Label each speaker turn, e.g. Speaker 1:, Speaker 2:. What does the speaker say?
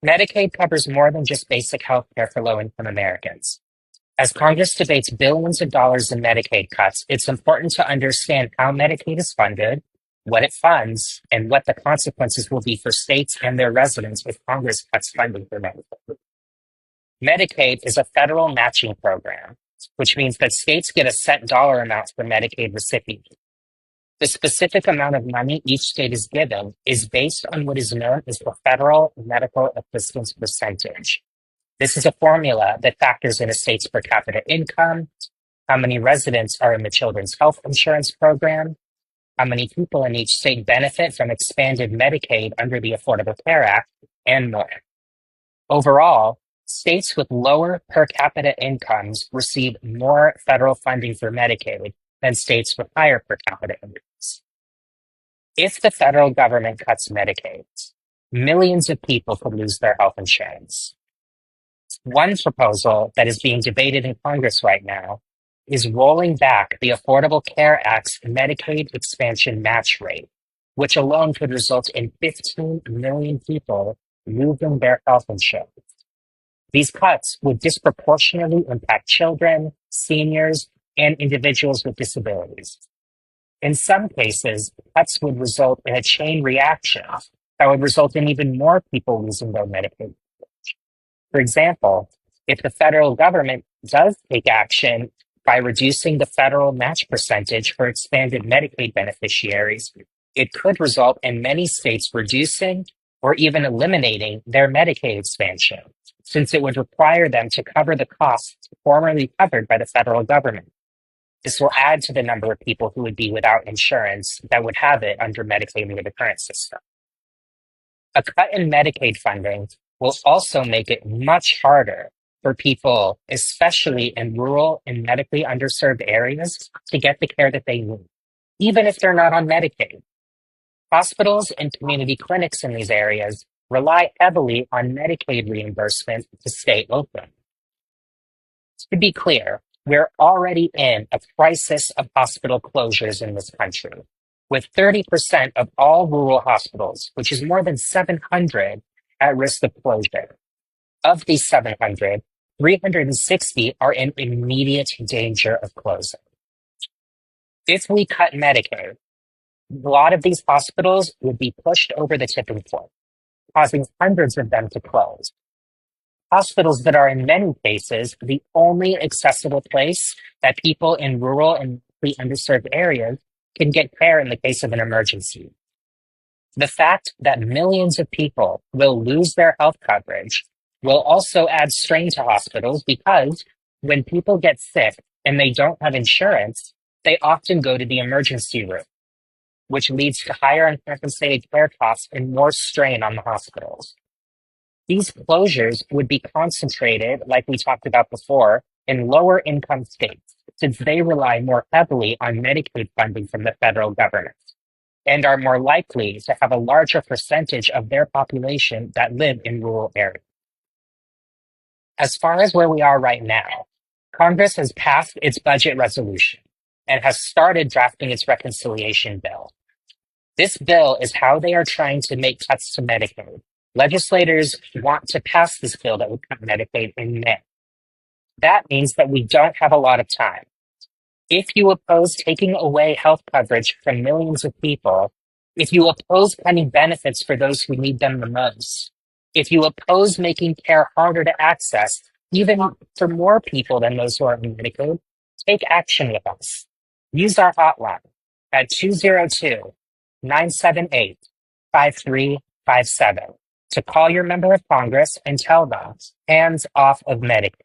Speaker 1: Medicaid covers more than just basic health care for low-income Americans. As Congress debates billions of dollars in Medicaid cuts, it's important to understand how Medicaid is funded, what it funds, and what the consequences will be for states and their residents if Congress cuts funding for Medicaid. Medicaid is a federal matching program, which means that states get a set dollar amount for Medicaid recipients. The specific amount of money each state is given is based on what is known as the federal medical assistance percentage. This is a formula that factors in a state's per capita income, how many residents are in the children's health insurance program, how many people in each state benefit from expanded Medicaid under the Affordable Care Act, and more. Overall, states with lower per capita incomes receive more federal funding for Medicaid than states with higher per capita incomes. If the federal government cuts Medicaid, millions of people could lose their health insurance. One proposal that is being debated in Congress right now is rolling back the Affordable Care Act's Medicaid expansion match rate, which alone could result in 15 million people losing their health insurance. These cuts would disproportionately impact children, seniors, and individuals with disabilities. In some cases, cuts would result in a chain reaction that would result in even more people losing their Medicaid. For example, if the federal government does take action by reducing the federal match percentage for expanded Medicaid beneficiaries, it could result in many states reducing or even eliminating their Medicaid expansion, since it would require them to cover the costs formerly covered by the federal government. This will add to the number of people who would be without insurance that would have it under Medicaid under the current system. A cut in Medicaid funding will also make it much harder for people, especially in rural and medically underserved areas, to get the care that they need, even if they're not on Medicaid. Hospitals and community clinics in these areas rely heavily on Medicaid reimbursement to stay open. To be clear, we're already in a crisis of hospital closures in this country, with 30% of all rural hospitals, which is more than 700, at risk of closure. Of these 700, 360 are in immediate danger of closing. If we cut Medicaid, a lot of these hospitals would be pushed over the tipping point, causing hundreds of them to close. Hospitals that are in many cases the only accessible place that people in rural and underserved areas can get care in the case of an emergency. The fact that millions of people will lose their health coverage will also add strain to hospitals because when people get sick and they don't have insurance, they often go to the emergency room, which leads to higher uncompensated care costs and more strain on the hospitals. These closures would be concentrated, like we talked about before, in lower income states, since they rely more heavily on Medicaid funding from the federal government and are more likely to have a larger percentage of their population that live in rural areas. As far as where we are right now, Congress has passed its budget resolution and has started drafting its reconciliation bill. This bill is how they are trying to make cuts to Medicaid. Legislators want to pass this bill that would cut Medicaid in May. That means that we don't have a lot of time. If you oppose taking away health coverage from millions of people, if you oppose cutting benefits for those who need them the most, if you oppose making care harder to access, even for more people than those who are in Medicaid, take action with us. Use our hotline at 202-978-5357 to call your member of Congress and tell them, hands off of Medicaid.